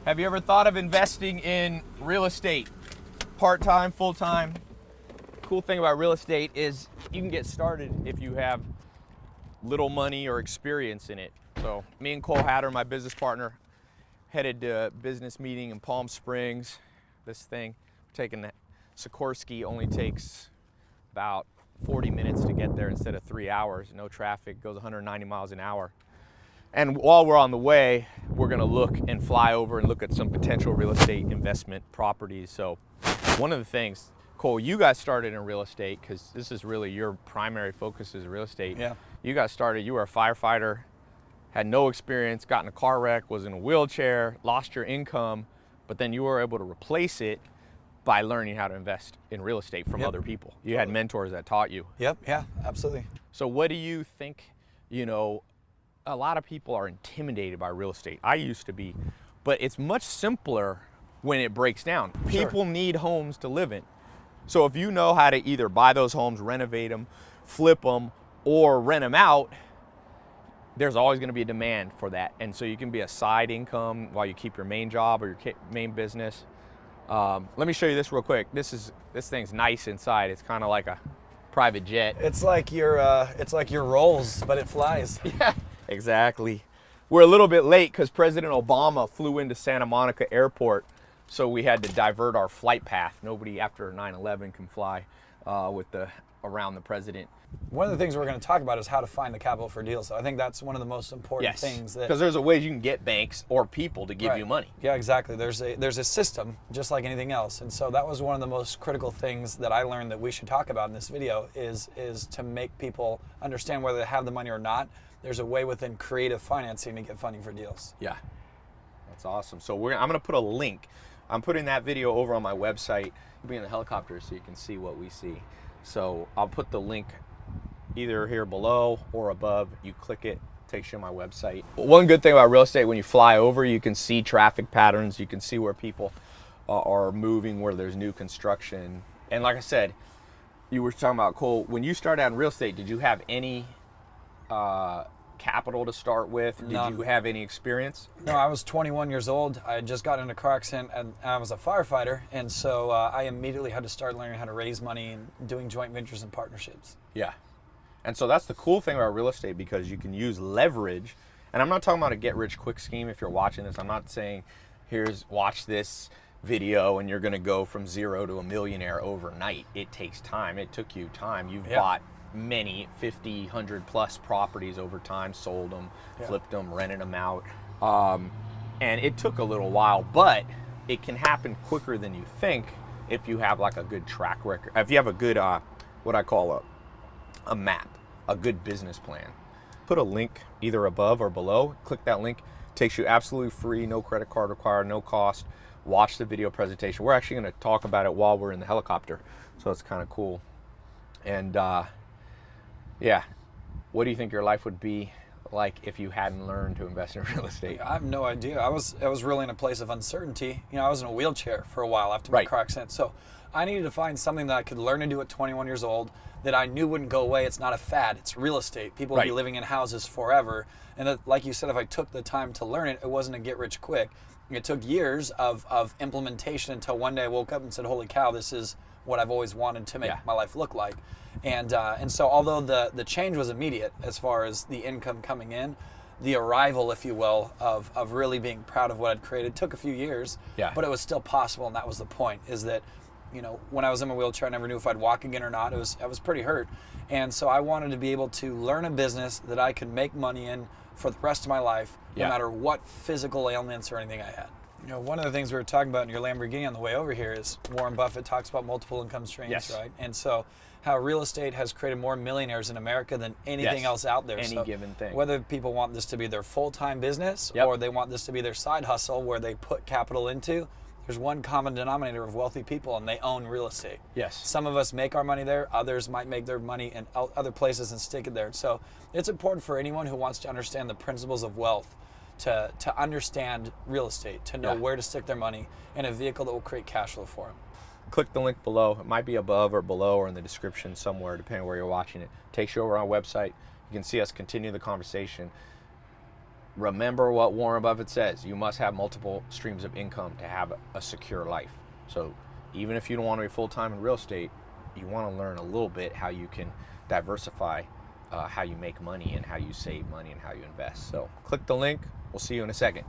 Have you ever thought of investing in real estate? Part-time, full-time? Cool thing about real estate is you can get started if you have little money or experience in it. So me and Cole Hatter, my business partner, headed to a business meeting in Palm Springs. This thing, taking the Sikorsky, only takes about 40 minutes to get there instead of 3 hours. No traffic, goes 190 miles an hour. And while we're on the way, we're gonna look and fly over and look at some potential real estate investment properties. So one of the things, Cole, you got started in real estate because this is really your primary focus is real estate. Yeah. You got started, you were a firefighter, had no experience, got in a car wreck, was in a wheelchair, lost your income, but then you were able to replace it by learning how to invest in real estate from other people. You had mentors that taught you. Yep, yeah, absolutely. So what do you think, a lot of people are intimidated by real estate. I used to be, but it's much simpler when it breaks down. Sure. People need homes to live in. So if you know how to either buy those homes, renovate them, flip them, or rent them out, there's always gonna be a demand for that. And so you can be a side income while you keep your main job or your main business. Let me show you this real quick. This thing's nice inside. It's kind of like a private jet. It's like your Rolls, but it flies. Yeah, exactly. We're a little bit late because President Obama flew into Santa Monica Airport, so we had to divert our flight path. Nobody after 9/11 can fly around the president. One of the things we're going to talk about is how to find the capital for deals. So I think that's one of the most important things. Because there's a way you can get banks or people to give you money. Yeah, exactly. There's a system just like anything else. And so that was one of the most critical things that I learned that we should talk about in this video is to make people understand whether they have the money or not. There's a way within creative financing to get funding for deals. Yeah, that's awesome. So I'm going to put a link. I'm putting that video over on my website. You'll be in the helicopter so you can see what we see. So I'll put the link either here below or above. You click it, takes you to my website. One good thing about real estate, when you fly over, you can see traffic patterns. You can see where people are moving, where there's new construction. And like I said, you were talking about, Cole, when you started out in real estate, did you have any capital to start with? None. Did you have any experience? No, I was 21 years old. I had just gotten in a car accident and I was a firefighter. And so I immediately had to start learning how to raise money and doing joint ventures and partnerships. Yeah. And so that's the cool thing about real estate, because you can use leverage. And I'm not talking about a get rich quick scheme. If you're watching this, I'm not saying watch this video and you're going to go from zero to a millionaire overnight. It takes time. It took you time. You've bought many 50, 100 plus properties over time, sold them, flipped them, rented them out. And it took a little while, but it can happen quicker than you think if you have like a good track record. If you have a good, what I call a map, a good business plan. Put a link either above or below. Click that link. Takes you absolutely free, no credit card required, no cost. Watch the video presentation. We're actually going to talk about it while we're in the helicopter, so it's kind of cool. And yeah, what do you think your life would be like if you hadn't learned to invest in real estate? I have no idea. I was really in a place of uncertainty. I was in a wheelchair for a while after my car accident. So I needed to find something that I could learn to do at 21 years old that I knew wouldn't go away. It's not a fad. It's real estate. People will be living in houses forever. And that, like you said, if I took the time to learn it, it wasn't a get rich quick. It took years of implementation until one day I woke up and said, holy cow, this is what I've always wanted to make my life look like. And so although the change was immediate as far as the income coming in, the arrival, if you will, of really being proud of what I'd created took a few years, but it was still possible. And that was the point, is that, when I was in my wheelchair, I never knew if I'd walk again or not. I was pretty hurt. And so I wanted to be able to learn a business that I could make money in for the rest of my life, no matter what physical ailments or anything I had. One of the things we were talking about in your Lamborghini on the way over here is Warren Buffett talks about multiple income streams, right? And so how real estate has created more millionaires in America than anything else out there. Any given thing. Whether people want this to be their full-time business or they want this to be their side hustle where they put capital into, there's one common denominator of wealthy people, and they own real estate. Yes. Some of us make our money there. Others might make their money in other places and stick it there. So it's important for anyone who wants to understand the principles of wealth to understand real estate, to know where to stick their money in a vehicle that will create cash flow for them. Click the link below. It might be above or below or in the description somewhere, depending where you're watching it. Takes you over on our website. You can see us continue the conversation. remember what Warren Buffett says. You must have multiple streams of income to have a secure life. So even if you don't want to be full-time in real estate, you want to learn a little bit how you can diversify how you make money and how you save money and how you invest. So click the link. We'll see you in a second.